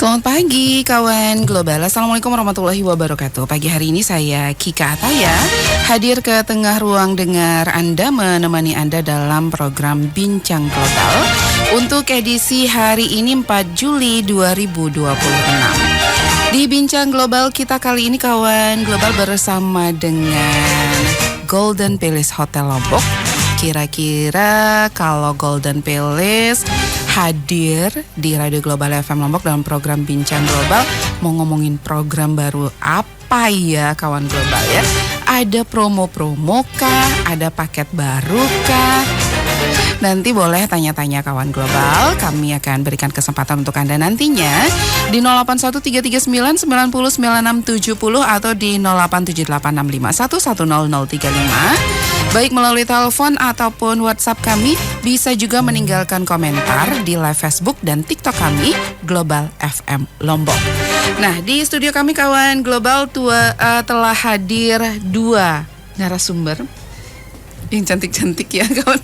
Selamat pagi kawan global. Assalamualaikum warahmatullahi wabarakatuh. Pagi hari ini saya Kika Ataya hadir ke tengah ruang dengar Anda, menemani Anda dalam program Bincang Global untuk edisi hari ini 4 Juli 2026. Di Bincang Global kita kali ini kawan global bersama dengan Golden Palace Hotel Lombok. Kira-kira kalau Golden Palace hadir di Radio Global FM Lombok dalam program Bincang Global, mau ngomongin program baru apa ya kawan global ya? Ada promo-promo kah? Ada paket baru kah? Nanti boleh tanya-tanya kawan global. Kami akan berikan kesempatan untuk Anda nantinya di 081339909670 atau di 087865110035. Baik melalui telepon ataupun WhatsApp kami. Bisa juga meninggalkan komentar di live Facebook dan TikTok kami Global FM Lombok. Nah, di studio kami kawan global telah hadir dua narasumber yang cantik-cantik ya kawan.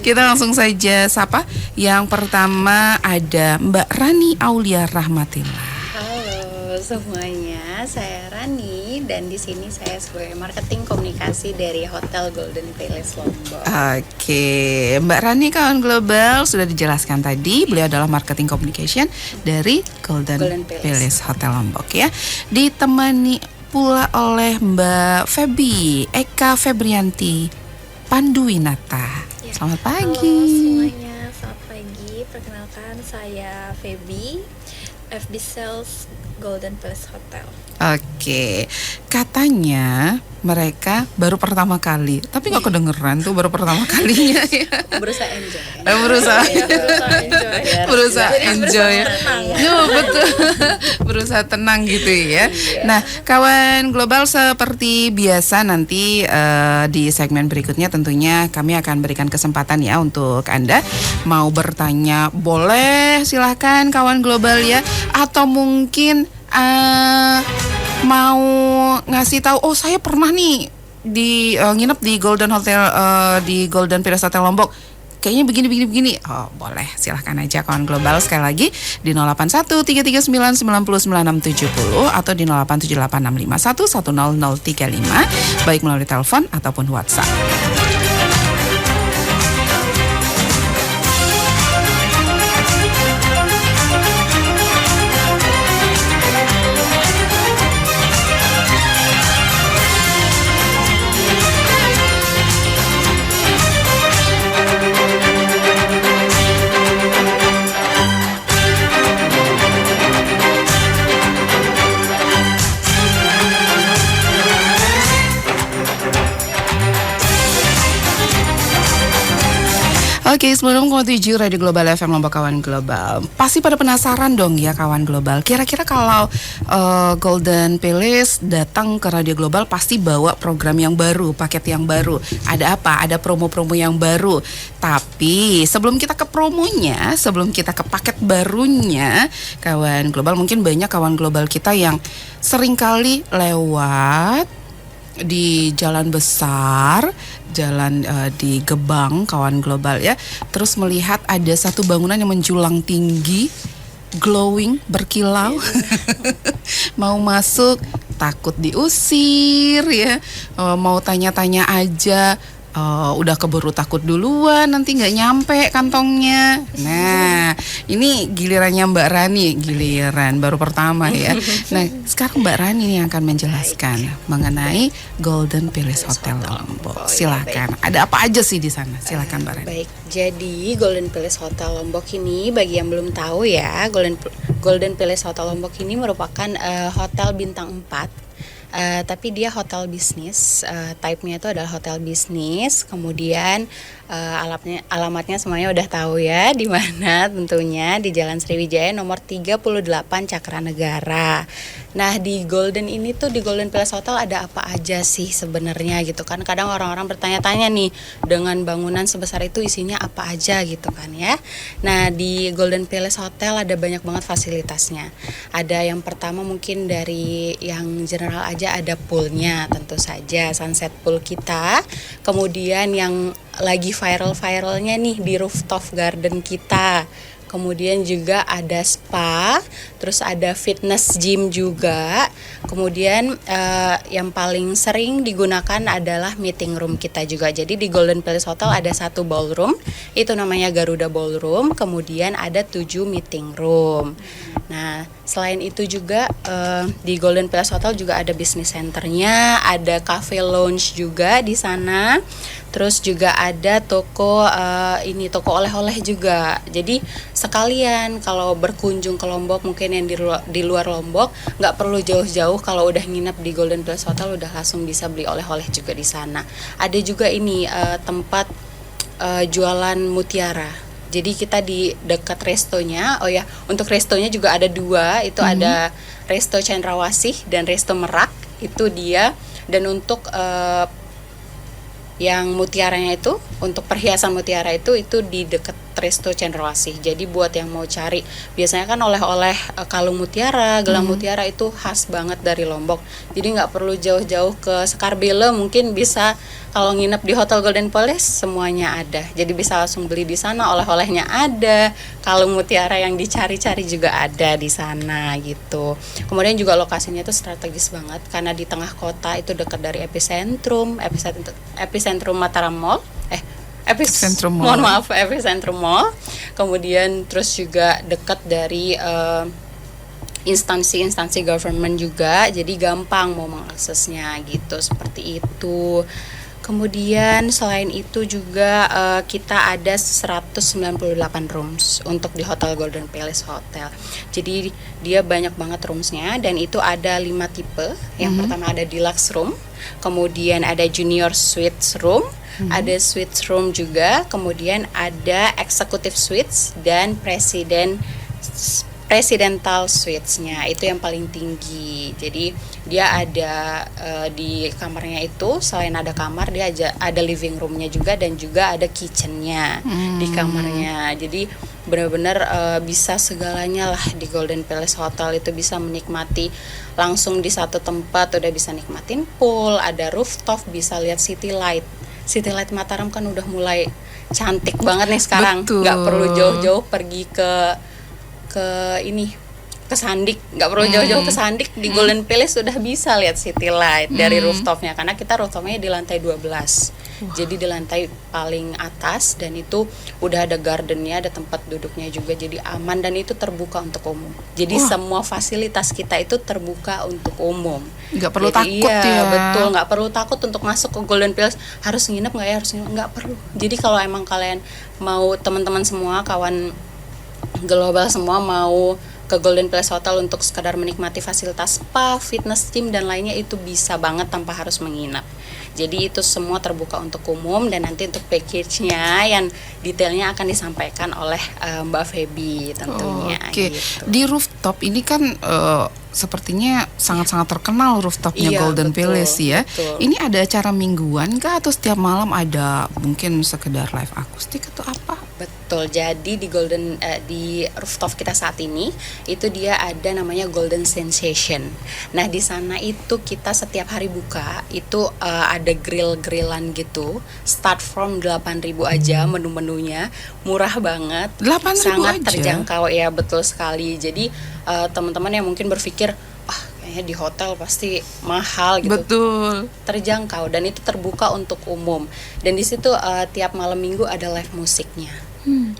Kita langsung saja sapa. Yang pertama ada Mbak Rani Aulia Rahmatillah. Halo semuanya, saya Rani dan di sini saya sebagai marketing komunikasi dari Hotel Golden Palace Lombok. Oke, Mbak Rani kawan global sudah dijelaskan tadi, beliau adalah marketing communication dari Golden Palace Hotel Lombok ya. Ditemani pula oleh Mbak Feby Eka Febrianti Panduwinata. Ya. Selamat pagi. Halo semuanya, selamat pagi. Perkenalkan saya Feby, FB Sales Golden Palace Hotel. Oke, katanya mereka baru pertama kali, tapi nggak kedengeran tuh baru pertama kalinya ya. Berusaha enjoy. Berusaha enjoy. Ya, betul. Berusaha tenang gitu ya. Nah, kawan global seperti biasa nanti di segmen berikutnya tentunya kami akan berikan kesempatan ya untuk Anda mau bertanya, boleh silahkan kawan global ya, atau mungkin mau ngasih tahu, oh saya pernah nih di nginep di Golden Hotel di Golden Palace Hotel Lombok. Kayaknya begini. Oh, boleh. Silahkan aja kawan global sekali lagi di 081339909670 atau di 087865110035 baik melalui telepon ataupun WhatsApp. Oke, sebelum menuju Radio Global FM Lombok kawan global, pasti pada penasaran dong ya kawan global. Kira-kira kalau Golden Palace datang ke Radio Global pasti bawa program yang baru, paket yang baru. Ada apa? Ada promo-promo yang baru. Tapi sebelum kita ke promonya, sebelum kita ke paket barunya, kawan global, mungkin banyak kawan global kita yang seringkali lewat di jalan besar, jalan di Gebang kawan global ya, terus melihat ada satu bangunan yang menjulang tinggi, glowing, berkilau. Mau masuk takut diusir ya, mau tanya-tanya aja udah keburu takut duluan, nanti nggak nyampe kantongnya. Nah, ini gilirannya Mbak Rani, giliran baru pertama ya. Nah, sekarang Mbak Rani yang akan menjelaskan mengenai Golden Palace Hotel Lombok. Silakan. Ada apa aja sih di sana? Silakan Mbak Rani. Baik, jadi Golden Palace Hotel Lombok ini bagi yang belum tahu ya, Golden Palace Hotel Lombok ini merupakan hotel bintang 4. Tapi dia hotel bisnis, type-nya itu adalah hotel bisnis. Kemudian alamatnya semuanya udah tahu ya, di mana tentunya di Jalan Sriwijaya nomor 38 Cakranegara. Nah, di Golden ini tuh, di Golden Palace Hotel ada apa aja sih sebenarnya gitu kan. Kadang orang-orang bertanya-tanya nih, dengan bangunan sebesar itu isinya apa aja gitu kan ya. Nah, di Golden Palace Hotel ada banyak banget fasilitasnya. Ada yang pertama mungkin dari yang general aja, ada poolnya tentu saja, sunset pool kita. Kemudian yang lagi viral-viralnya nih di rooftop garden kita, kemudian juga ada spa, terus ada fitness gym juga. Kemudian yang paling sering digunakan adalah meeting room kita juga. Jadi di Golden Palace Hotel ada satu ballroom, itu namanya Garuda Ballroom. Kemudian ada 7 meeting room. Nah, selain itu juga di Golden Palace Hotel juga ada business centernya, ada cafe lounge juga di sana. Terus juga ada toko toko oleh-oleh juga. Jadi sekalian kalau berkunjung ke Lombok, mungkin yang di luar Lombok, nggak perlu jauh-jauh. Kalau udah nginep di Golden Palace Hotel udah langsung bisa beli oleh-oleh juga di sana. Ada juga ini tempat jualan mutiara. Jadi kita di dekat restonya. Oh ya, untuk restonya juga ada 2. Itu ada Resto Cendrawasih dan Resto Merak. Itu dia. Dan untuk yang mutiaranya itu, untuk perhiasan mutiara itu di dekat Resto Cendrawasih. Jadi buat yang mau cari, biasanya kan oleh-oleh kalung mutiara, gelang mutiara itu khas banget dari Lombok. Jadi nggak perlu jauh-jauh ke Skarbele, mungkin bisa kalau nginep di Hotel Golden Palace semuanya ada. Jadi bisa langsung beli di sana, oleh-olehnya ada, kalung mutiara yang dicari-cari juga ada di sana gitu. Kemudian juga lokasinya itu strategis banget karena di tengah kota, itu dekat dari epicentrum Mataram Mall. Epicentrum Mall. Kemudian terus juga dekat dari instansi-instansi government juga, jadi gampang mau mengaksesnya gitu, seperti itu. Kemudian selain itu juga kita ada 198 rooms untuk di Hotel Golden Palace Hotel. Jadi dia banyak banget roomsnya, dan itu ada 5 tipe. Yang pertama ada deluxe room, kemudian ada junior suites room, ada suites room juga, kemudian ada executive suites dan presidential suites-nya, itu yang paling tinggi. Jadi dia ada di kamarnya itu, selain ada kamar, dia ada living room-nya juga, dan juga ada kitchen-nya di kamarnya. Jadi benar-benar bisa segalanya lah di Golden Palace Hotel. Itu bisa menikmati langsung di satu tempat, udah bisa nikmatin pool, ada rooftop, bisa lihat city light Mataram kan udah mulai cantik banget nih sekarang. Nggak perlu jauh-jauh pergi ke Sandik, nggak perlu jauh-jauh ke Sandik, di Golden Palace sudah bisa lihat city light dari rooftopnya, karena kita rooftopnya di lantai 12. Jadi di lantai paling atas, dan itu udah ada gardennya, ada tempat duduknya juga, jadi aman, dan itu terbuka untuk umum. Jadi semua fasilitas kita itu terbuka untuk umum. Nggak perlu jadi, takut iya, ya. Betul, nggak perlu takut untuk masuk ke Golden Palace. Harus nginep nggak ya? Nggak perlu. Jadi kalau emang kalian mau, teman-teman semua, kawan global semua mau ke Golden Palace Hotel untuk sekadar menikmati fasilitas spa, fitness gym, dan lainnya, itu bisa banget tanpa harus menginap. Jadi itu semua terbuka untuk umum, dan nanti untuk package-nya yang detailnya akan disampaikan oleh Mbak Feby tentunya. Oke. Gitu. Di rooftop ini kan sepertinya sangat-sangat terkenal rooftopnya Golden Palace ya. Betul. Ini ada acara mingguan kah, atau setiap malam ada mungkin sekedar live akustik atau apa? Betul. Jadi di rooftop kita saat ini itu dia ada namanya Golden Sensation. Nah, di sana itu kita setiap hari buka itu ada grill-grillan gitu. Start from 8.000 aja menu-menunya. Murah banget. 8.000 sangat aja? terjangkau ya, betul sekali. Jadi teman-teman yang mungkin berpikir kayaknya di hotel pasti mahal gitu. Betul. Terjangkau, dan itu terbuka untuk umum. Dan di situ tiap malam minggu ada live musiknya.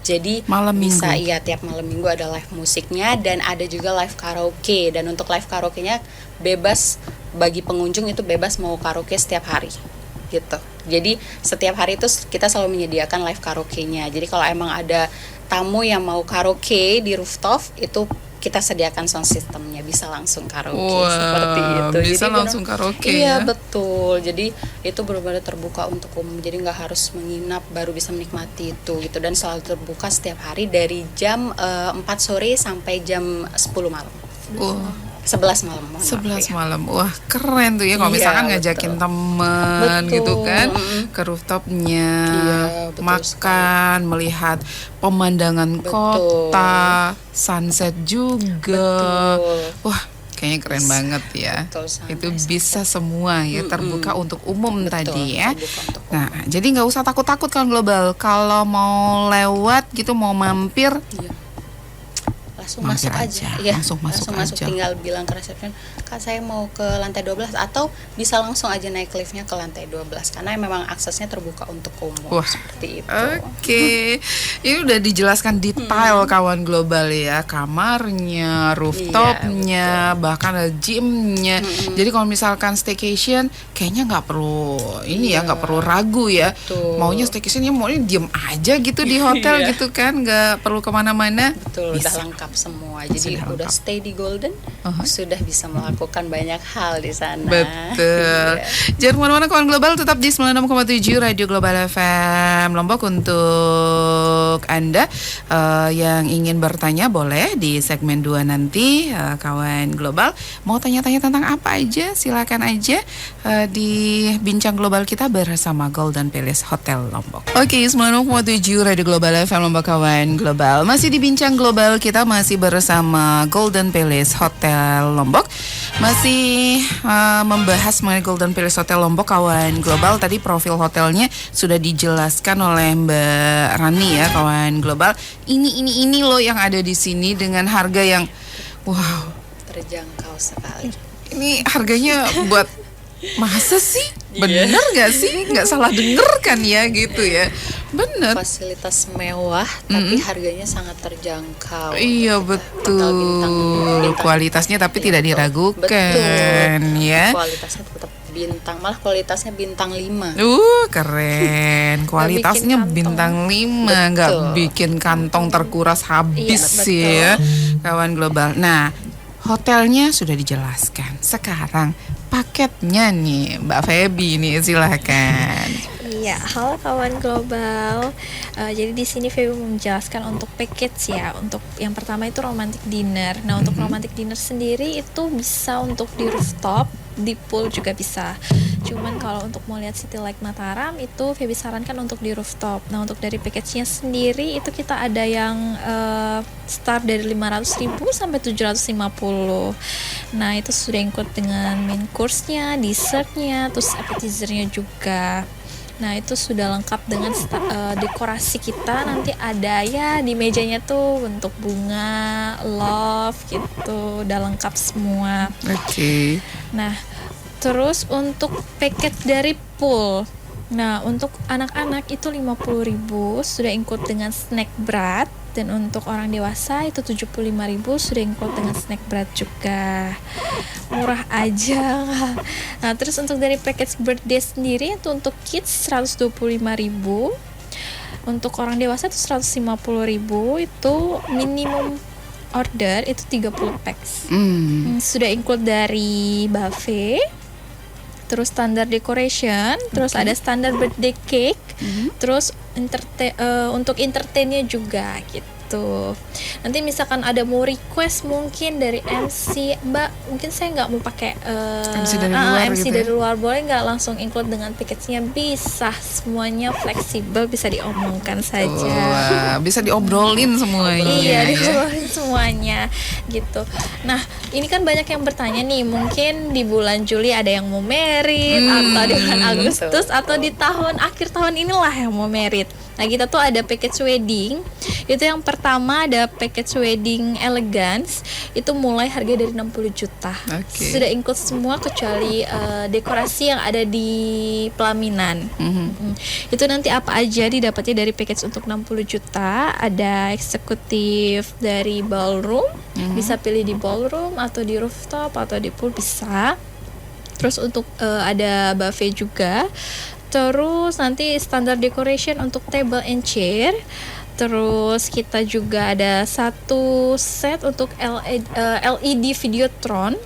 Jadi malam bisa minggu. tiap malam minggu ada live musiknya, dan ada juga live karaoke. Dan untuk live karaoke-nya bebas, bagi pengunjung itu bebas mau karaoke setiap hari gitu. Jadi setiap hari itu kita selalu menyediakan live karaoke-nya. Jadi kalau emang ada tamu yang mau karaoke di rooftop, itu kita sediakan sound systemnya, bisa langsung karaoke. Seperti itu. Bisa jadi langsung karaoke iya, ya? Betul. Jadi itu benar-benar terbuka untuk umum. Jadi nggak harus menginap baru bisa menikmati itu gitu. Dan selalu terbuka setiap hari dari jam 4 sore sampai jam 10 malam. 11 malam. 11 malam. Wah, keren tuh ya kalau Iya, misalkan ngajakin betul. temen Betul. gitu kan ke rooftopnya, Iya, betul makan, melihat pemandangan Betul. kota, sunset juga. Betul. Wah, kayaknya keren banget ya. Betul, santai, Itu bisa semua ya, terbuka untuk umum Betul, tadi ya. terbuka untuk umum. Nah, jadi nggak usah takut-takut kan global. Kalau mau lewat gitu, mau mampir, Iya. langsung Mampir masuk aja. aja, Iya, langsung masuk aja. tinggal bilang ke resepsionis, "Kak, saya mau ke lantai 12," atau bisa langsung aja naik liftnya ke lantai 12 karena memang aksesnya terbuka untuk umum. Wah, seperti itu. Oke, ini udah dijelaskan detail kawan global ya, kamarnya, rooftopnya, bahkan ada gymnya. Jadi kalau misalkan staycation, kayaknya nggak perlu ini ya, nggak perlu ragu ya. Betul. Maunya staycationnya maunya diem aja gitu di hotel Iya. gitu kan, nggak perlu kemana-mana. Betul, Bisa. udah lengkap semua. Jadi Sudah udah lengkap. stay di Golden, Uh-huh. sudah bisa melakukan banyak hal di sana. Betul. Iya. Jangan kemana-mana kawan global, tetap di 96,7 Radio Global FM Lombok. Untuk Anda yang ingin bertanya boleh di segmen 2 nanti, kawan global. Mau tanya-tanya tentang apa aja, silakan aja di Bincang Global kita bersama Golden Palace Hotel Lombok. Oke, 96,7 Radio Global FM Lombok kawan global. Masih di Bincang Global, kita masih bersama Golden Palace Hotel Lombok. Masih membahas mengenai Golden Palace Hotel Lombok kawan global. Tadi profil hotelnya sudah dijelaskan oleh Mbak Rani ya kawan global. Ini loh yang ada di sini dengan harga yang wow. Terjangkau sekali. Ini harganya buat masa sih? Bener gak sih? Gak salah denger kan ya gitu ya. Bener. Fasilitas mewah tapi harganya sangat terjangkau. Iya Hotel betul. bintang. Kualitasnya tapi tidak Betul. diragukan ya. Kualitasnya tetap bintang, malah kualitasnya bintang 5. Keren. Kualitasnya kantong. bintang 5, nggak Betul. bikin kantong terkuras habis Iya, sih betul. ya, kawan global. Nah, hotelnya sudah dijelaskan. Sekarang paketnya nih, Mbak Feby nih silakan. Iya, halo kawan global. Jadi di sini Feby mau menjelaskan untuk package ya. Untuk yang pertama itu romantic dinner. Nah, untuk romantic dinner sendiri itu bisa untuk di rooftop, di pool juga bisa. Cuman kalau untuk mau lihat City Lake Mataram itu Feby sarankan untuk di rooftop. Nah, untuk dari package-nya sendiri itu kita ada yang start dari 500.000 sampai 750. Nah, itu sudah include dengan main course-nya, dessert-nya, terus appetizer-nya juga. Nah, itu sudah lengkap dengan dekorasi kita. Nanti ada ya di mejanya tuh bentuk bunga, love gitu. Udah lengkap semua. Oke. Nah, terus untuk paket dari pool. Nah, untuk anak-anak itu 50.000 sudah include dengan snack berat, dan untuk orang dewasa itu 75.000 sudah include dengan snack berat juga. Murah aja. Nah, terus untuk dari package birthday sendiri itu untuk kids 125.000. Untuk orang dewasa itu 150.000, itu minimum order itu 30 packs. Sudah include dari buffet, terus standar decoration, terus ada standar birthday cake, terus untuk entertainnya juga gitu. Nanti misalkan ada mau request mungkin dari MC, Mbak, mungkin saya nggak mau pakai MC dari luar MC gitu ya? dari luar, boleh nggak langsung include dengan package-nya? Bisa, semuanya fleksibel, bisa diomongkan saja. Wah, bisa diobrolin semuanya. Iya, ya. dikeluarin semuanya gitu. Nah, ini kan banyak yang bertanya nih, mungkin di bulan Juli ada yang mau merit, atau di bulan Agustus, atau di akhir tahun inilah yang mau merit. Nah, kita tuh ada package wedding. Itu yang pertama ada package wedding elegance. Itu mulai harga dari 60 juta. Oke. Sudah include semua kecuali dekorasi yang ada di pelaminan. Itu nanti apa aja didapatnya dari package untuk 60 juta. Ada eksekutif dari ballroom. Bisa pilih di ballroom atau di rooftop atau di pool bisa. Terus untuk ada buffet juga. Terus nanti standar decoration untuk table and chair. Terus kita juga ada satu set untuk LED Videotron.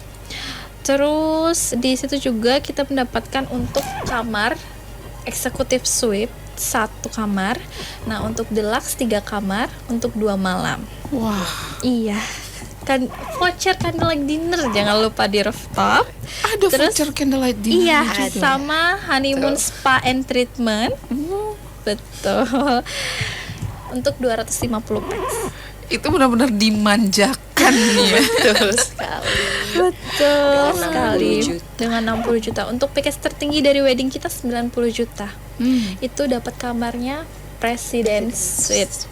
Terus di situ juga kita mendapatkan untuk kamar eksekutif suite 1 kamar. Nah, untuk deluxe 3 kamar untuk 2 malam. Wah, Iya. Kan voucher candlelight dinner jangan lupa di rooftop. ada Terus, voucher candlelight dinner Iya, juga. sama honeymoon spa and treatment. Betul. Untuk 250 packs. Itu benar-benar dimanjakan nih ya. Betul sekali. Betul Dengan sekali. 60 juta. Dengan 60 juta. Untuk package tertinggi dari wedding kita 90 juta. Itu dapat kamarnya President Suite.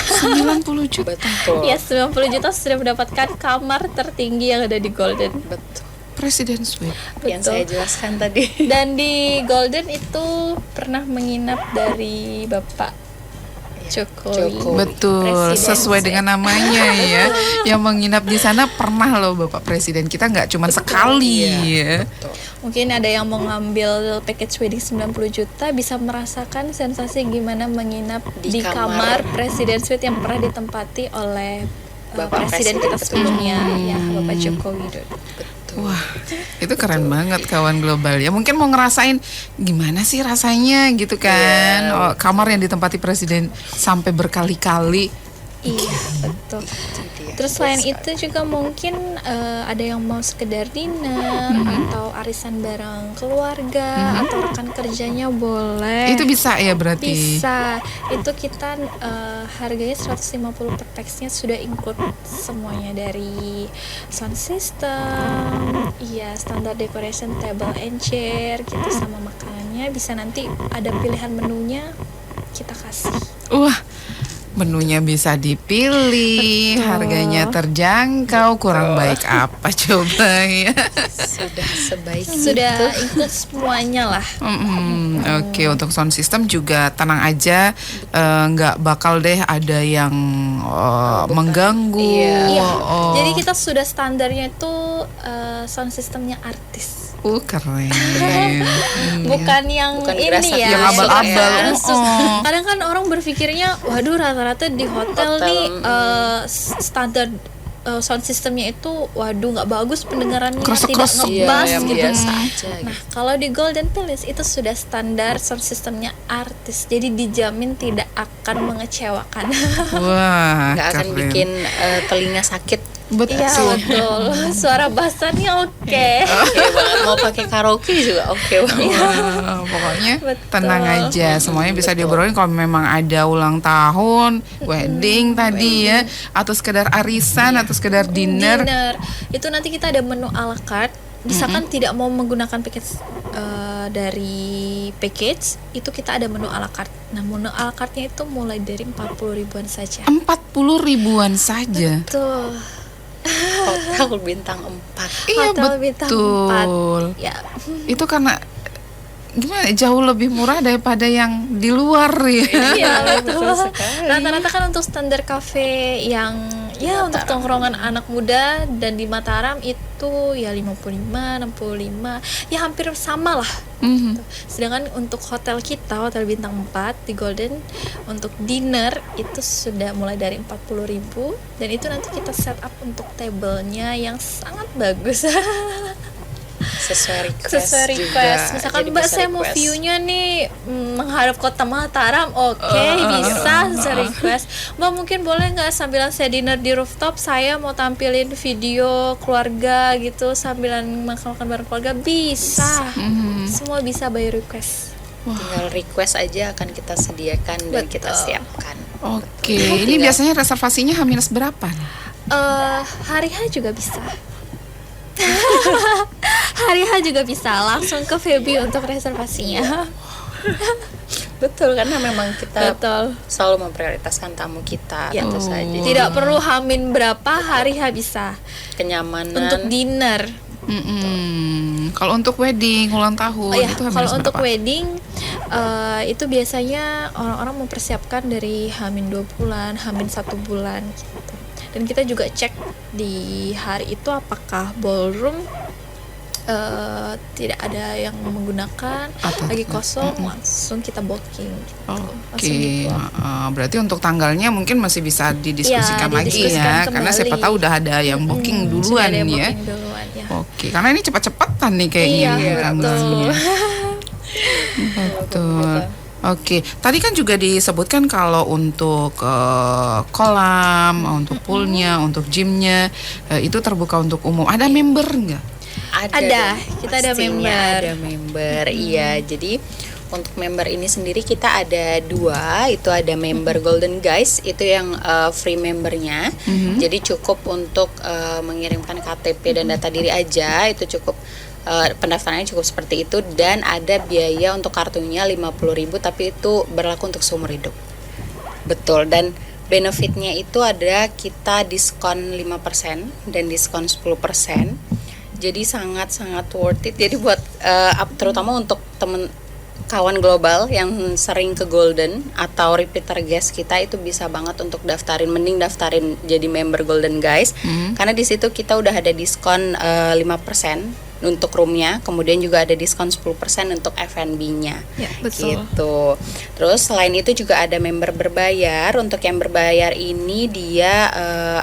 90 juta. Betul. Ya, 90 juta sudah mendapatkan kamar tertinggi yang ada di Golden. Betul. Presiden Suite. Yang saya jelaskan tadi. Dan di Golden itu pernah menginap dari Bapak Jokowi. Betul, Presiden sesuai Suite. dengan namanya ya. Yang menginap di sana pernah loh Bapak Presiden. Kita nggak cuma sekali ya. Betul. Mungkin ada yang mau ngambil package wedding 90 juta bisa merasakan sensasi gimana menginap Di di kamar kamar. Presiden Suite yang pernah ditempati oleh Bapak Presiden kita Presiden sebelumnya, ya Bapak Joko Widodo. Wah, itu keren banget kawan global ya. Mungkin mau ngerasain gimana sih rasanya gitu kan. Iya. Oh, kamar yang ditempati presiden sampai berkali-kali. Iya, betul. Itu dia. Terus selain Betul itu juga mungkin ada yang mau sekedar dinner atau arisan bareng keluarga atau rekan kerjanya boleh. Itu bisa ya berarti. Bisa. Itu kita harganya 150 per pax-nya sudah include semuanya dari sound system, iya standar decoration table and chair gitu sama makanannya. Bisa nanti ada pilihan menunya kita kasih. Wah, menunya bisa dipilih, Betul. harganya terjangkau, kurang baik apa coba ya. Sudah sebaik Sudah itu. include semuanya lah. Oke, untuk sound system juga tenang aja, nggak bakal deh ada yang mengganggu. Iya. Iya. Oh. Jadi kita sudah standarnya itu sound systemnya artis. Keren. Bukan yang Bukan ini berasa ya. yang abal-abal. yang sus- Oh. Kadang kan orang berpikirnya, waduh rata-rata di hotel nih standar sound systemnya itu, waduh nggak bagus pendengarannya, tidak Kresek-kresek. ngebas yang gitu. biasa aja Nah, gitu. kalau di Golden Palace itu sudah standar sound systemnya artis, jadi dijamin tidak akan mengecewakan. Wah, Nggak akan keren. bikin telinga sakit. Betul. Iya betul, suara bassnya oke. Oke banget. Mau pakai karaoke juga oke banget. Wah, pokoknya Betul. tenang aja, semuanya bisa diobrolin kalau memang ada ulang tahun, wedding tadi ya, atau sekedar arisan atau sekedar dinner. Itu nanti kita ada menu a la carte. Misalkan tidak mau menggunakan package dari package, itu kita ada menu a la carte. Nah, menu a la carte-nya itu mulai dari 40 ribuan saja. 40 ribuan saja. Tuh. Hotel bintang 4. Iya Hotel bintang betul. 4. Ya. Itu karena gimana jauh lebih murah daripada yang di luar ya. Iya, betul. betul sekali. Rata-rata kan untuk standar cafe yang ya untuk tongkrongan anak muda dan di Mataram itu ya 55, 65, ya hampir sama lah. Mhm. Sedangkan untuk hotel kita, hotel bintang 4 di Golden, untuk dinner itu sudah mulai dari 40.000 dan itu nanti kita set up untuk tablenya yang sangat bagus. Sesuai request. Sesuai request. juga. Misalkan Jadi Mbak bisa saya mau request. view-nya nih menghadap kota Mataram, oke, bisa sesuai request. Mbak mungkin boleh nggak sambilan saya dinner di rooftop, saya mau tampilin video keluarga gitu sambilan makan-makan bareng keluarga, bisa. Semua bisa by request. Tinggal request aja akan kita sediakan dan kita Betul. siapkan. Oke, ini biasanya reservasinya H- berapa? Hari H juga bisa. Hari H juga bisa, langsung ke Feby untuk reservasinya. Betul, karena memang kita Betul. selalu memprioritaskan tamu kita, Ya. tentu saja. Tidak perlu hamin berapa, hari H bisa. Kenyamanan. Untuk dinner. Kalau untuk wedding ulang tahun Oh ya, itu H- kalau untuk berapa? wedding itu biasanya orang-orang mempersiapkan dari Hamin 2 bulan, Hamin 1 bulan gitu. Dan kita juga cek di hari itu apakah ballroom tidak ada yang menggunakan, Atau lagi tidak. kosong, langsung kita booking gitu. Oke, Langsung di block. berarti untuk tanggalnya mungkin masih bisa didiskusikan Ya, lagi didiskusikan ya, karena siapa kembali. tahu udah ada yang booking Sudah duluan ada yang ya. booking duluan, ya. Oke, karena ini cepat-cepatan nih kayaknya. Iya, ya, betul. tanggalnya. Betul. Oke, tadi kan juga disebutkan kalau untuk kolam, untuk poolnya, untuk gymnya itu terbuka untuk umum. Ada member nggak? Ada, dong, kita ada pastinya member. Ada member, iya. Jadi untuk member ini sendiri kita ada 2, itu ada member Golden Guys, itu yang free membernya. Jadi cukup untuk mengirimkan KTP dan data diri aja, itu cukup. Pendaftarannya cukup seperti itu, dan ada biaya untuk kartunya 50.000, tapi itu berlaku untuk seumur hidup. Betul. Dan benefitnya itu ada kita diskon 5% dan diskon 10%. Jadi sangat-sangat worth it. Jadi buat terutama untuk temen kawan global yang sering ke Golden atau repeater guest kita, itu bisa banget untuk mending daftarin jadi member Golden guys. Karena di situ kita udah ada diskon 5% untuk roomnya, kemudian juga ada diskon 10% untuk F&B-nya. Ya, betul. Gitu. Terus selain itu juga ada member berbayar. Untuk yang berbayar ini dia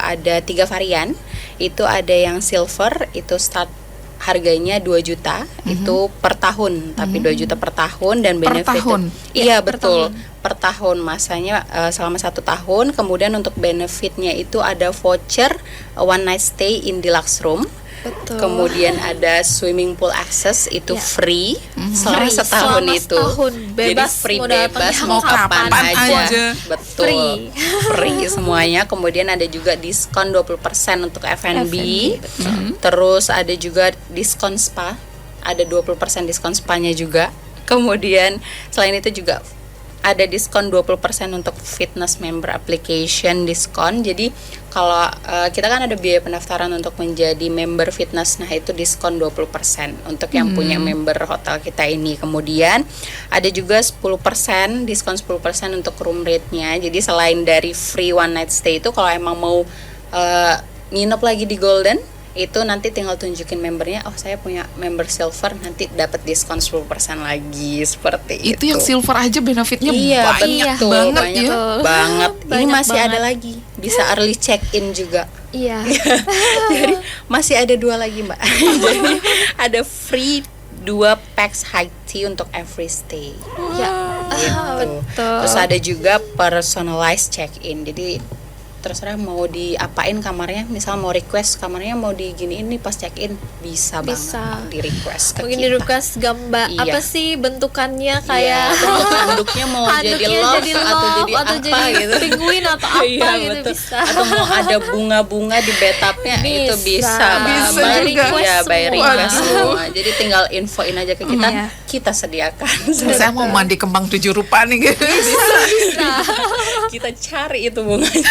ada 3 varian. Itu ada yang silver, itu start harganya 2 juta itu per tahun, tapi 2 juta per tahun, dan benefit tahun? Iya, Per betul, tahun. per tahun, masanya selama 1 tahun. Kemudian untuk benefitnya itu ada voucher one night stay in deluxe room. Betul. Kemudian ada swimming pool access, itu Ya. free selama Free. setahun Selama itu. setahun. Bebas, Jadi free, mau datangnya bebas mau kapan kapan aja. aja. Betul. Free. Free semuanya. Kemudian ada juga diskon 20% untuk F&B. betul. Terus ada juga diskon spa. Ada 20% diskon spanya juga. Kemudian selain itu juga ada diskon 20% untuk fitness member application diskon. Jadi kalau kita kan ada biaya pendaftaran untuk menjadi member fitness, nah itu diskon 20% untuk yang punya member hotel kita ini. Kemudian ada juga 10%, diskon 10% untuk room rate-nya. Jadi selain dari free one night stay itu, kalau emang mau nginep lagi di Golden, itu nanti tinggal tunjukin membernya, oh saya punya member silver, nanti dapat diskon 10% lagi, seperti itu. Itu yang silver aja benefitnya Iya, banyak betul, banget banyak ya. banget. Ini Banyak masih ada banget. lagi, bisa early check in juga. Iya. Jadi masih ada 2 lagi, Mbak. Jadi ada free 2 packs high tea untuk every stay. Ya. Gitu. Betul. Terus ada juga personalized check in. Jadi terserah mau diapain kamarnya, misal mau request kamarnya mau diginiin nih pas check in, bisa Bisa. banget di request ke Mungkin kita. di request gambar Iya. apa sih bentukannya Iya, kayak bentuk handuknya mau jadi handuknya love jadi atau jadi atau apa jadi gitu. penguin atau apa Iya, gitu betul. bisa. Atau mau ada bunga-bunga di bathtubnya, itu bisa. Bisa by juga. request ya, by semua. request Waduh. semua. Jadi tinggal infoin aja ke kita, Iya. kita sediakan. Saya mau mandi kembang 7 rupa nih gitu. Kita cari itu bunganya.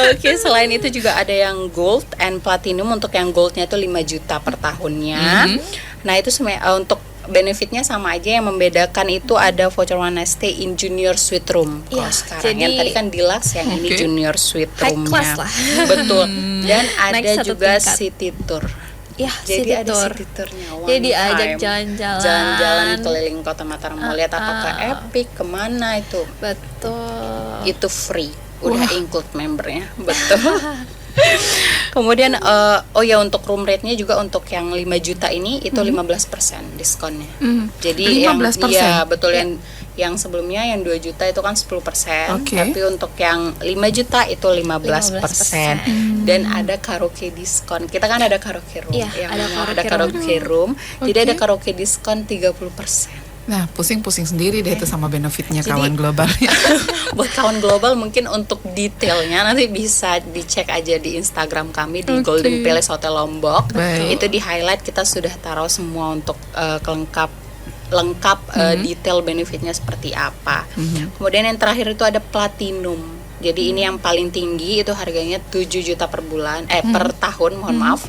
Oke, selain itu juga ada yang gold and platinum. Untuk yang goldnya itu 5 juta per tahunnya. Nah itu untuk benefitnya sama aja, yang membedakan itu ada voucher one night stay in junior suite room. Kalau Iya, sekarang jadi yang tadi kan deluxe, yang ini Oke. junior suite High roomnya. class lah. Betul. Dan Naik ada satu juga tingkat. city tour. Ya, Jadi city ada tour. city tournya one Jadi diajak time. jalan-jalan. Jalan-jalan keliling kota Mataram, mau lihat apa ke Epic, kemana itu. Betul. Itu free, udah include membernya. Betul. Kemudian oh ya, untuk room rate-nya juga untuk yang 5 juta ini itu 15% diskonnya. Jadi 15%? iya betul, yang sebelumnya yang 2 juta itu kan 10%, Oke. tapi untuk yang 5 juta itu 15%. Dan ada karaoke diskon. Kita kan ada karaoke room. Iya, yang ada mau karaoke karaoke room. Jadi Oke. ada karaoke diskon 30%. Nah, pusing-pusing sendiri deh itu sama benefitnya Jadi- kawan globalnya. Buat kawan global mungkin untuk detailnya nanti bisa dicek aja di Instagram kami di Oke. Golden Palace Hotel Lombok. Baik. Itu di highlight kita sudah taruh semua untuk lengkap detail benefitnya seperti apa. Kemudian yang terakhir itu ada platinum. Jadi ini yang paling tinggi, itu harganya 7 juta per bulan per tahun, mohon maaf.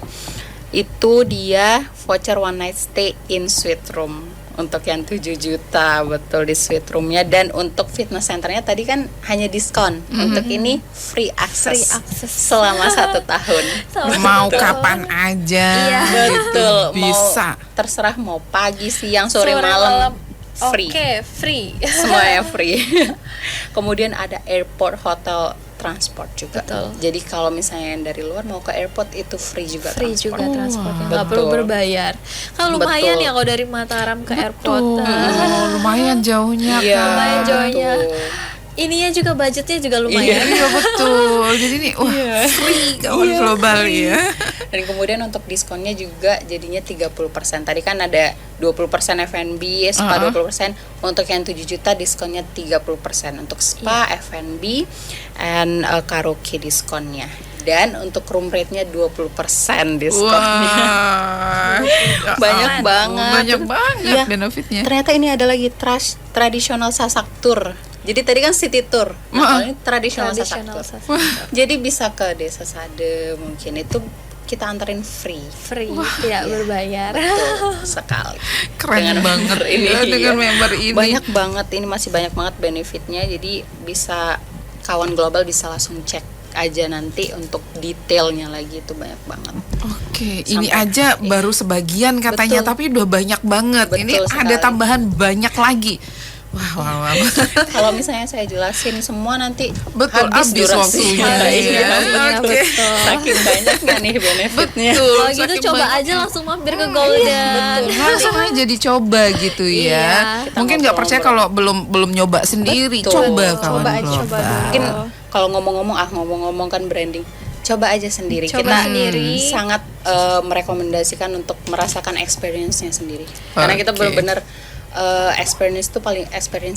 Itu dia voucher one night stay in suite room. Untuk yang 7 juta betul di suite roomnya. Dan untuk fitness centernya tadi kan hanya diskon. Untuk ini free access, Free access. selama 1 tahun. Mau kapan aja. Iya. Betul, Bisa. mau terserah mau pagi, siang, sore, malam, free. Oke, free. Semuanya free. Kemudian ada airport hotel transport juga. Betul. Jadi kalau misalnya yang dari luar mau ke airport itu free juga Free transport. juga transportnya, nggak perlu Betul. berbayar. Kan lumayan Betul. ya kalau dari Mataram ke airport. Tuh, lumayan jauhnya Iya, kan. Lumayan jauhnya. betul. Ininya juga budgetnya juga lumayan. Iya betul. Jadi nih wah free kawan global ya. Dan kemudian untuk diskonnya juga jadinya 30%. Tadi kan ada 20% F&B, spa 20%. Untuk yang 7 juta diskonnya 30%. Untuk spa, F&B, and karaoke diskonnya. Dan untuk room rate-nya 20% diskonnya. Wah. Ya Banyak ampun, banget. Banyak banget Iya. benefitnya. Ternyata ini ada lagi tradisional Sasak Tour. Jadi tadi kan city tour, nah kalau ini tradisional Sasak Tradisional tour. Sasak. Jadi bisa ke Desa Sade, mungkin itu kita anterin free. Free, tidak berbayar. Betul sekali. Keren Dengan banget member ini, ya, dengan iya. member ini. Banyak banget, ini masih banyak banget benefitnya. Jadi bisa kawan global bisa langsung cek aja nanti untuk detailnya lagi, itu banyak banget. Oke, ini Sampai- aja baru sebagian katanya, Betul. tapi udah banyak banget. Betul Ini ada sekali. tambahan banyak lagi. Wah. Kalau misalnya saya jelasin semua nanti Betul, habis durasinya. waktunya. Iya, Oke. betul. Saking banyaknya nih benefitnya. Betul. Kalau gitu saking coba banyak. aja langsung mampir ke Golden. Langsung aja dicoba gitu ya. Iya. Kita Mungkin nggak percaya kalau belum nyoba sendiri. Betul. Coba kawan Coba aja, global. coba dulu. Mungkin kalau ngomong-ngomong kan branding, coba aja sendiri. Coba Kita sendiri. sangat merekomendasikan untuk merasakan experience-nya sendiri. Karena kita Oke. benar-benar experience itu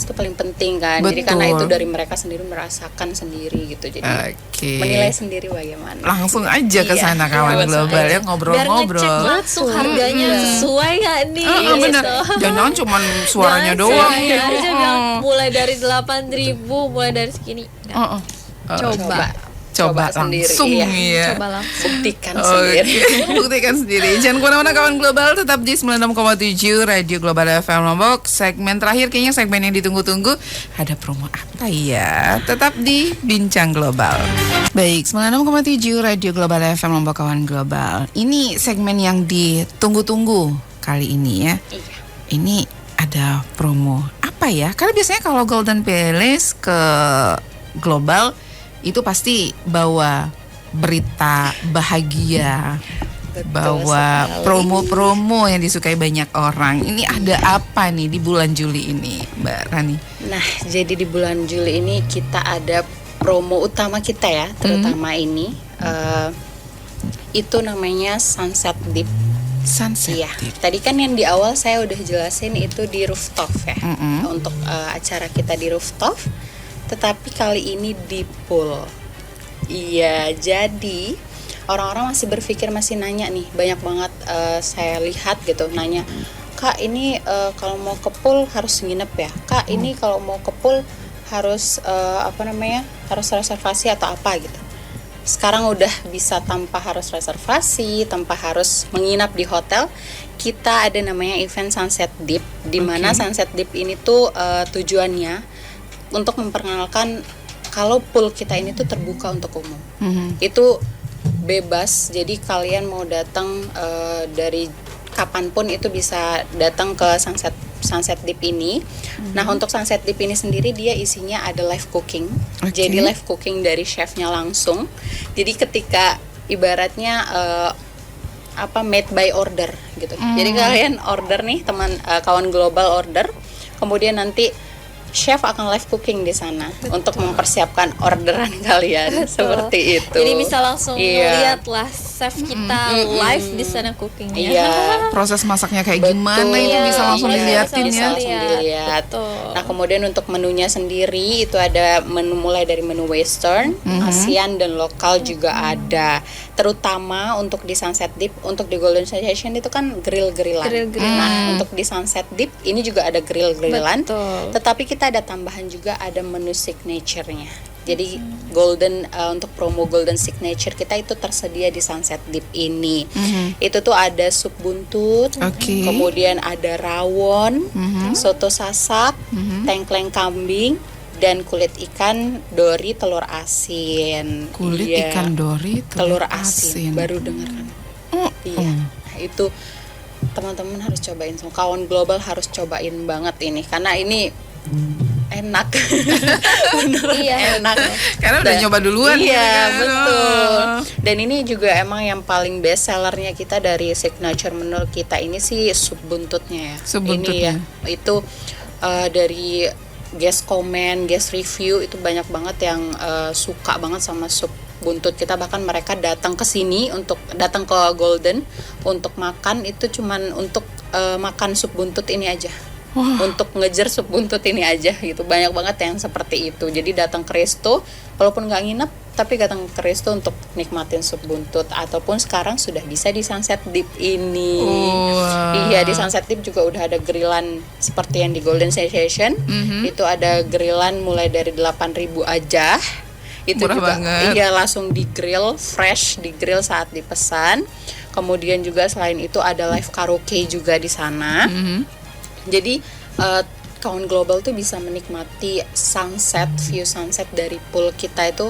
paling penting kan. Jadi karena Betul. itu dari mereka sendiri merasakan sendiri gitu. Jadi Oke. menilai sendiri bagaimana. Langsung aja ke Iya, sana kawan langsung global aja. ya, Biar ngecek ngobrol-ngobrol. langsung harganya sesuai nggak nih? Bener. gitu. Jangan cuman suaranya Jangan doang. suaranya aja Oh. bilang mulai dari 8.000, mulai dari segini. Oh, oh. Coba sendiri, langsung iya. ya. Coba langsung. Buktikan Oke, sendiri. buktikan sendiri. Jangan kemana-mana kawan global, tetap di 96,7 Radio Global FM Lombok. Segmen terakhir kayaknya segmen yang ditunggu-tunggu. Ada promo apa ya? Tetap di Bincang Global. Baik, 96,7 Radio Global FM Lombok kawan global. Ini segmen yang ditunggu-tunggu kali ini ya. Iya. Ini ada promo apa ya? Karena biasanya kalau Golden Palace ke global itu pasti bawa berita bahagia, Betul bawa sekali. promo-promo yang disukai banyak orang. Ini ada apa nih di bulan Juli ini, Mbak Rani? Nah, jadi di bulan Juli ini kita ada promo utama kita ya, terutama ini itu namanya Sunset Dip. Sunset Iya. Dip. Tadi kan yang di awal saya udah jelasin itu di rooftop ya, Mm-mm. untuk acara kita di rooftop. Tetapi kali ini di pool. Iya, jadi orang-orang masih berpikir, masih nanya nih, banyak banget saya lihat gitu nanya, Kak ini kalau mau ke pool harus nginep ya? Kak ini kalau mau ke pool harus harus reservasi atau apa gitu. Sekarang udah bisa tanpa harus reservasi, tanpa harus menginap di hotel. Kita ada namanya event Sunset Dip, di mana Oke. Sunset Dip ini tuh tujuannya untuk memperkenalkan kalau pool kita ini tuh terbuka untuk umum. Mhm. Itu bebas, jadi kalian mau datang dari kapanpun itu bisa datang ke Sunset Dip ini. Nah, untuk Sunset Dip ini sendiri dia isinya ada live cooking. Oke. Jadi live cooking dari chefnya langsung. Jadi ketika ibaratnya made by order gitu. Jadi kalian order nih, kawan global order, kemudian nanti chef akan live cooking di sana untuk mempersiapkan orderan kalian. Seperti itu. Jadi bisa langsung Iya. lihat lah chef kita live di sana cookingnya. Iya. Proses masaknya kayak Betul. gimana itu Iya, bisa langsung iya, diliatin bisa ya. Langsung dilihat. Betul. Nah, kemudian untuk menunya sendiri itu ada menu mulai dari menu western, ASEAN dan lokal juga ada. Terutama untuk di Sunset Dip, untuk di Golden Station itu kan grill-grillan. Grill-grillan. Nah, untuk di Sunset Dip ini juga ada grill-grillan. Betul. Tetapi kita ada tambahan juga, ada menu signature-nya. Jadi Golden untuk promo Golden Signature kita itu tersedia di Sunset Dip ini. Itu tuh ada sup buntut, Oke. kemudian ada rawon, soto sasak, tengkleng kambing, dan kulit ikan dori telur asin. Kulit Iya, ikan dori, telur asin. Baru dengar kan? Oh, Iya. Nah, itu teman-teman harus cobain semua. Kawan global harus cobain banget ini karena ini enak. Beneran Iya. enak. Karena udah Dan- nyoba duluan Iya, gitu kan. betul. Oh. Dan ini juga emang yang paling best sellernya kita dari signature menu kita ini sih sup buntutnya ya. Sup Ini buntutnya. ya, itu dari guest comment, guest review itu banyak banget yang suka banget sama sup buntut kita. Bahkan mereka datang ke sini untuk datang ke Golden untuk makan itu cuman untuk makan sup buntut ini aja. Untuk ngejar sup buntut ini aja gitu. Banyak banget yang seperti itu. Jadi datang ke resto walaupun nggak nginep tapi Gateng Keris tuh untuk nikmatin sup buntut, ataupun sekarang sudah bisa di Sunset Dip ini. Iya, di Sunset Dip juga udah ada grillan seperti yang di Golden Sensation. Itu ada grillan mulai dari 8.000 aja. Itu Murah juga banget. iya, langsung di grill, fresh di grill saat dipesan. Kemudian juga selain itu ada live karaoke juga di sana. Jadi kawan global tuh bisa menikmati sunset, view sunset dari pool kita itu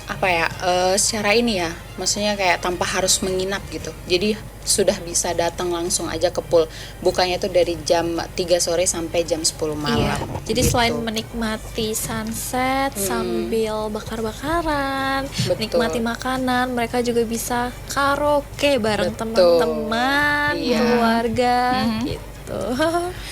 apa ya, secara ini ya, maksudnya kayak tanpa harus menginap gitu. Jadi sudah bisa datang langsung aja ke pool. Bukanya tuh dari jam 3 sore sampai jam 10 malam. Iya. Jadi gitu. selain menikmati sunset sambil bakar-bakaran, Betul. nikmati makanan, mereka juga bisa karaoke bareng Betul. teman-teman, Iya. keluarga gitu.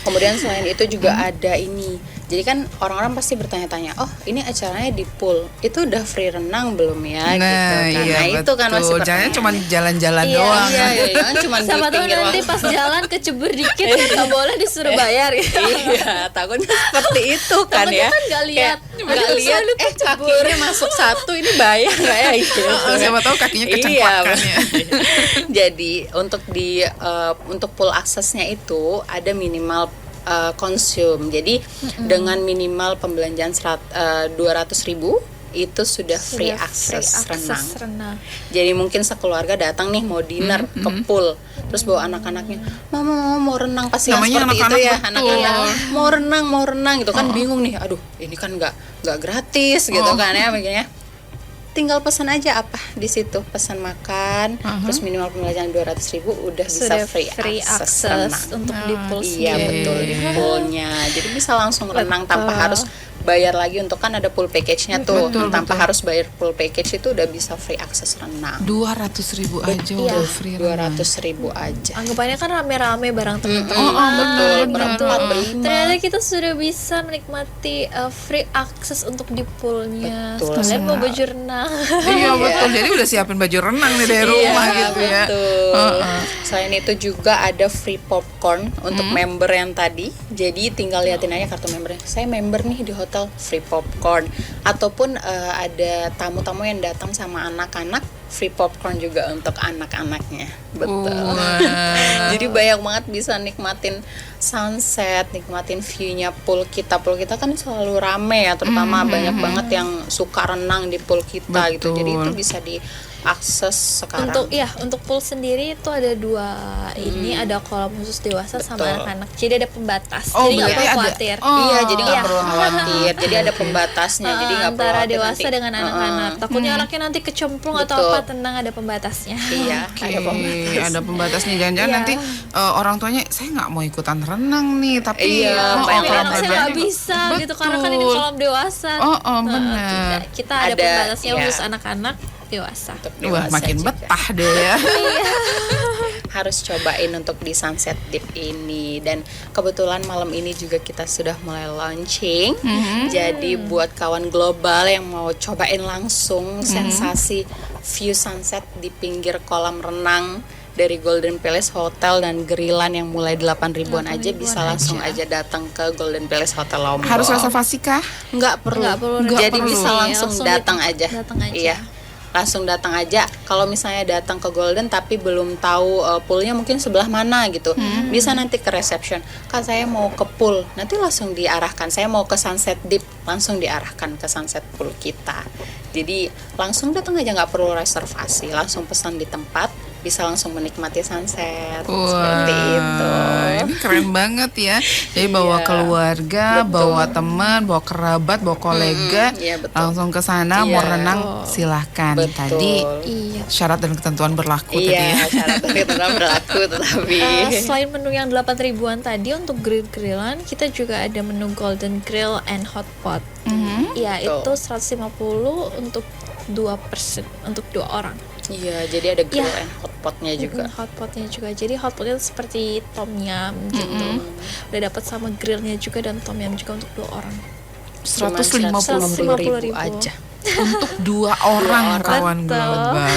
Kemudian selain itu juga ada ini. Jadi kan orang-orang pasti bertanya-tanya, oh ini acaranya di pool, itu udah free renang belum ya? Nah, gitu kan. iya, Nah itu kan masih betul. Jangan pertanyaan. cuma jalan-jalan Iya, doang. Iya, kan cuma di Siapa tahu pinggir nanti waktu. pas jalan kecebur dikit kan nggak boleh disuruh bayar gitu. Iya, takutnya seperti itu kan Takutnya ya. kan nggak lihat. Kayak nggak lihat, kakinya masuk satu, ini bayar nggak ya? Gitu. Siapa tahu kakinya Iya, kecengklakan ya. Jadi untuk pool aksesnya itu ada minimal konsum. Jadi dengan minimal pembelanjaan 200.000 itu sudah free akses renang. Jadi mungkin sekeluarga datang nih mau dinner ke pool, terus bawa anak-anaknya, mama mau renang, pasti yang Namanya seperti itu anak-anak, ya, betul. anak-anak mau renang gitu kan, bingung nih, aduh ini kan nggak gratis gitu kan ya, begini ya. Tinggal pesan aja apa di situ, pesan makan, terus minimal pembelanjaan 200.000 udah bisa Sudah free akses renang. untuk di pool Iya sendiri. betul, di poolnya. Jadi bisa langsung renang tanpa harus bayar lagi. Untuk kan ada pool package-nya tuh, Betul, tanpa betul. harus bayar pool package itu udah bisa free akses renang. 200.000 aja Iya. udah free renang. 200.000 aja. Anggapannya kan rame-rame bareng teman-teman. Betul, benar. berempat berlima. Ternyata kita sudah bisa menikmati free akses untuk di poolnya. Betul Sekalian mau sekali. baju renang. Iya betul. Jadi udah siapin baju renang nih dari rumah Iya, gitu ya. betul. Selain itu juga ada free popcorn untuk member yang tadi. Jadi tinggal liatin aja kartu membernya. Saya member nih di hotel, free popcorn. Ataupun ada tamu-tamu yang datang sama anak-anak, free popcorn juga untuk anak-anaknya. Betul. Jadi banyak banget bisa nikmatin sunset, nikmatin view-nya pool kita. Pool kita kan selalu rame ya, terutama banyak banget yang suka renang di pool kita gitu. Jadi itu bisa diakses sekarang. Untuk pool sendiri itu ada dua ini, ada kolam khusus dewasa sama Betul. anak-anak. Jadi ada pembatas. Oh, jadi nggak berarti perlu ada- khawatir. oh. Iya, jadi nggak Iya. perlu khawatir. Jadi ada pembatasnya. Jadi nggak perlu antara khawatir dewasa nanti. dengan anak-anak. Takutnya anaknya nanti kecemplung atau Betul. apa, tenang ada pembatasnya. Iya, Oke, ada pembatas. ada pembatasnya. Jangan-jangan Iya. nanti orang tuanya saya nggak mau ikutan renang nih, tapi Iya, oh, pengen Tapi kolam anak saya renangnya nggak bisa gitu karena kan ini betul. kolam dewasa. Oh, benar. Kita ada Ada, pembatasnya iya. khusus anak-anak dewasa. Untuk Wah, dewasa makin juga. betah deh ya. Harus cobain untuk di Sunset Dip ini. Dan kebetulan malam ini juga kita sudah mulai launching. Jadi buat kawan global yang mau cobain langsung sensasi view sunset di pinggir kolam renang dari Golden Palace Hotel dan grillan yang mulai 8.000-an aja, bisa langsung aja datang ke Golden Palace Hotel Lombok. Harus reservasi kah? Nggak perlu. Nggak perlu Jadi reservasi. bisa langsung datang aja. Datang aja. Iya. Langsung datang aja. Kalau misalnya datang ke Golden tapi belum tahu poolnya mungkin sebelah mana gitu, bisa nanti ke reception. Kak, saya mau ke pool. Nanti langsung diarahkan. Saya mau ke Sunset Dip, langsung diarahkan ke Sunset Pool kita. Jadi langsung datang aja, nggak perlu reservasi. Langsung pesan di tempat, bisa langsung menikmati sunset. Seperti itu. Ini keren banget ya. Jadi bawa Iya. keluarga, Betul. bawa teman, bawa kerabat, bawa kolega, iya, betul. langsung ke sana mau Iya. renang silahkan. Betul. Tadi Iya. syarat dan ketentuan berlaku tadi ya. Iya, syarat dan ketentuan berlaku tetapi Selain menu yang 8.000-an tadi untuk grill-grillan, kita juga ada menu Golden Grill and Hot Pot. Iya, Betul. itu 150 untuk 2 person, untuk 2 orang. iya, jadi ada grill Iya. and hot potnya juga. Hot potnya juga. Jadi hot potnya itu seperti tom yum gitu. Udah dapat sama grillnya juga dan tom yum juga untuk 2 orang. 150.000 150.000 aja. untuk 2 orang kawan Betul. global.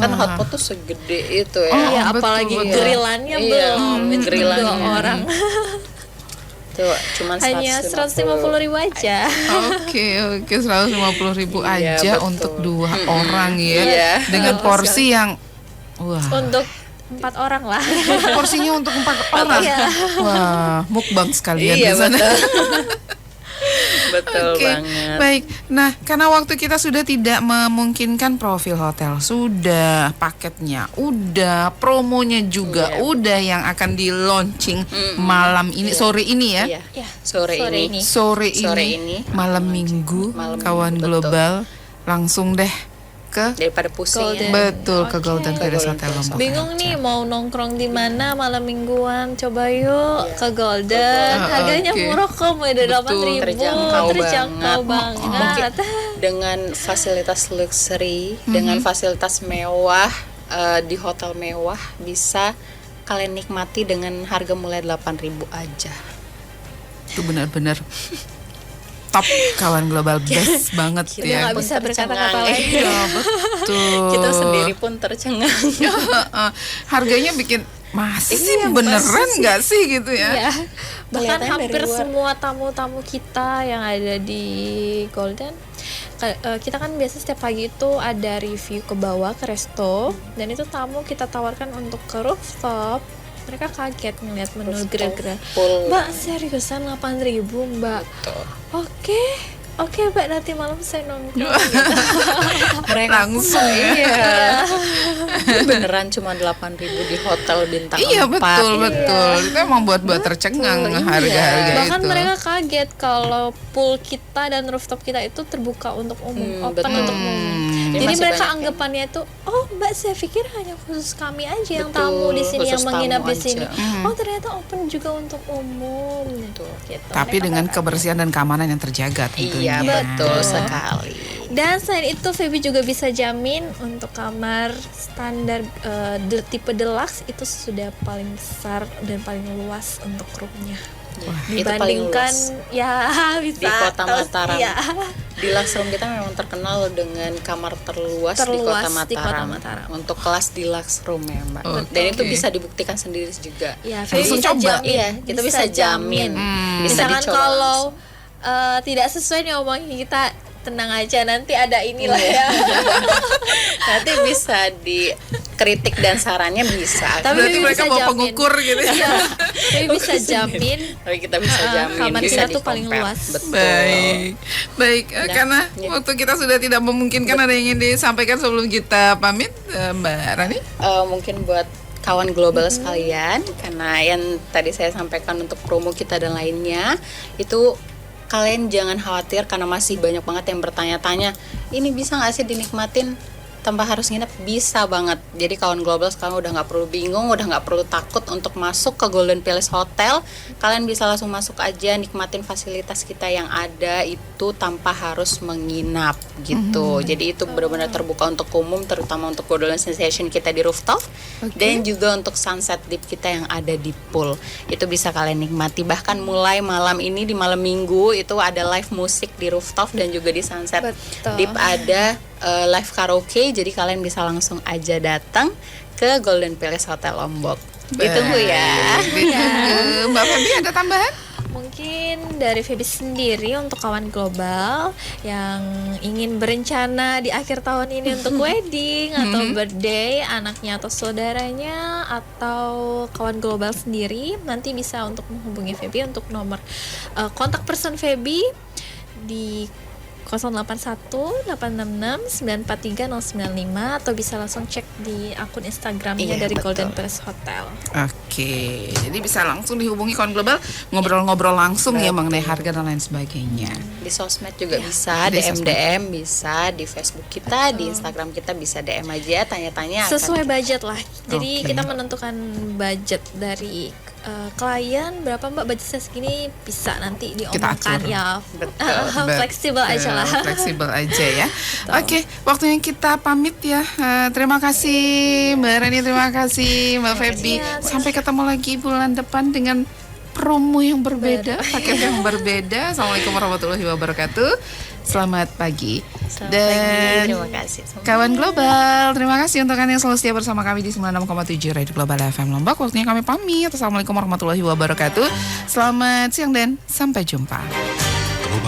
Kan Wah. hot pot tuh segede itu ya. Oh, Iya, betul, apalagi betul. grillannya Iya, belum itu grillannya. 2 orang. Itu cuman Hanya 150.000 aja. Oke, 150.000 Iya, aja betul. untuk 2 orang ya. Iya. Dengan Betul porsi yang wah, Untuk 4 orang lah. porsinya untuk 4 orang. Iya. Wah, mukbang sekalian Iya, di sana. betul. Betul Oke, banget. baik. Nah, karena waktu kita sudah tidak memungkinkan, profil hotel sudah, paketnya udah, promonya juga Iya. udah yang akan di launching malam ini, Iya. sore ini ya. Iya. Ya, Sore ini. Sore Sore ini, ini. malam minggu, Malam kawan minggu, global langsung deh ke Daripada pusing Golden. ya. betul ke Oke. Golden Palace Golden Hotel Palace. Lombok. bingung nih mau nongkrong di mana malam mingguan, coba yuk Iya. ke Golden. Golden. Harganya Oke. murah kok, mulai dari Betul. 8.000, Terjangkau terjangkau banget. banget. Dengan fasilitas luxury, dengan fasilitas mewah, di hotel mewah, bisa kalian nikmati dengan harga mulai 8.000 aja. Itu benar-benar top, kawan global, best banget Kita Dia ya. nggak bisa berkata-kata tercengang. lagi. Iya, betul. Kita sendiri pun tercengang. Harganya bikin masih Iya, beneran masih sih. nggak sih gitu ya? Iya. Bahkan Kelihatannya hampir dari luar. semua tamu-tamu kita yang ada di Golden, kita kan biasa setiap pagi itu ada review ke bawah ke resto, dan itu tamu kita tawarkan untuk ke rooftop. Mereka kaget ngeliat menu Rooftop gerak-gerak. full. Mbak, seriusan 8.000 Mbak? Betul. Oke Mbak, nanti malam saya nongkrong. Mereka Langsung ya. Iya. Beneran cuma 8.000 di hotel bintang Iya 4. betul. Itu emang buat tercengang Betul, iya. harga-harga Bahkan itu. mereka kaget kalau pool kita dan rooftop kita itu terbuka untuk umum, open betul. untuk umum. Jadi Jadi masih mereka banyak yang- anggapannya itu, oh Mbak, saya pikir hanya khusus kami aja yang Betul, tamu di sini, khusus yang menginap tamu di sini. aja. Oh ternyata open juga untuk umum. Gitu. Tapi Mereka dengan kaget. kebersihan dan keamanan yang terjaga tentunya. Iya, betul Betul. sekali. Dan selain itu Feby juga bisa jamin untuk kamar standar tipe deluxe itu sudah paling besar dan paling luas untuk roomnya. Itu paling Dibandingkan luas. ya bisa Di Kota tahu Mataram. sih, ya. Di Lux Room kita memang terkenal dengan kamar terluas, di Terluas Kota di Kota Mataram. Mataram. Untuk kelas Deluxe Room ya, Mbak. Oke. Dan itu bisa dibuktikan sendiri juga. Ya, Langsung Feby bisa coba. jamin. Iya, kita bisa jamin. Bisa Misalkan dicoba kalau langsung. tidak sesuai nih omongin kita, tenang aja, nanti ada inilah Iya. ya. Nanti bisa dikritik dan sarannya bisa. Tapi Berarti Feby mereka bisa mau jamin. pengukur gitu ya. Iya, Feby bisa jamin. Tapi kita bisa jamin kamar bisa kita tuh paling di-compare. luas. Betul. Baik, Nah, karena iya. waktu kita sudah tidak memungkinkan, ada yang ingin disampaikan sebelum kita pamit, Mbak Rani? Mungkin buat kawan global sekalian, karena yang tadi saya sampaikan untuk promo kita dan lainnya, itu kalian jangan khawatir karena masih banyak banget yang bertanya-tanya, ini bisa nggak sih dinikmatin tanpa harus nginep? Bisa banget. Jadi kawan global sekarang udah nggak perlu bingung, udah nggak perlu takut untuk masuk ke Golden Palace Hotel. Kalian bisa langsung masuk aja, nikmatin fasilitas kita yang ada itu tanpa harus menginap gitu. Jadi itu benar-benar terbuka untuk umum, terutama untuk Golden Sensation kita di rooftop, dan juga untuk sunset dip kita yang ada di pool. Itu bisa kalian nikmati. Bahkan mulai malam ini, di malam minggu itu ada live musik di rooftop dan juga di sunset Betul. dip ada live karaoke. Jadi kalian bisa langsung aja datang ke Golden Palace Hotel Lombok. Ditunggu ya. Ditunggu. Mbak Feby ada tambahan? Mungkin dari Feby sendiri untuk kawan global yang ingin berencana di akhir tahun ini untuk wedding atau birthday anaknya atau saudaranya, atau kawan global sendiri, nanti bisa untuk menghubungi Feby untuk nomor kontak person Feby di 081-866-943-095, atau bisa langsung cek di akun Instagramnya Iya, dari betul. Golden Palace Hotel. Oke, jadi bisa langsung dihubungi kawan global, ngobrol-ngobrol langsung ya mengenai harga dan lain sebagainya. Di sosmed juga bisa, Di DM bisa, di Facebook kita, di Instagram kita bisa DM aja, tanya-tanya. Sesuai budget lah. Jadi Oke. kita menentukan budget dari klien, berapa Mbak, budgetnya segini, bisa nanti diomongkan atur. ya. Betul. Fleksibel aja lah. Fleksibel aja ya. Oke, waktunya kita pamit ya. Terima kasih Mbak Rani, terima kasih Mbak Feby. Iya, Sampai ketemu lagi bulan depan dengan promo yang berbeda, paket yang berbeda. Assalamualaikum warahmatullahi wabarakatuh. Selamat pagi. Selamat Dan pagi, terima kasih. kawan global, terima kasih untuk kalian yang selalu setia bersama kami di 96,7 Radio Global FM Lombok. Waktunya kami pamit. Assalamualaikum warahmatullahi wabarakatuh. Selamat siang dan sampai jumpa.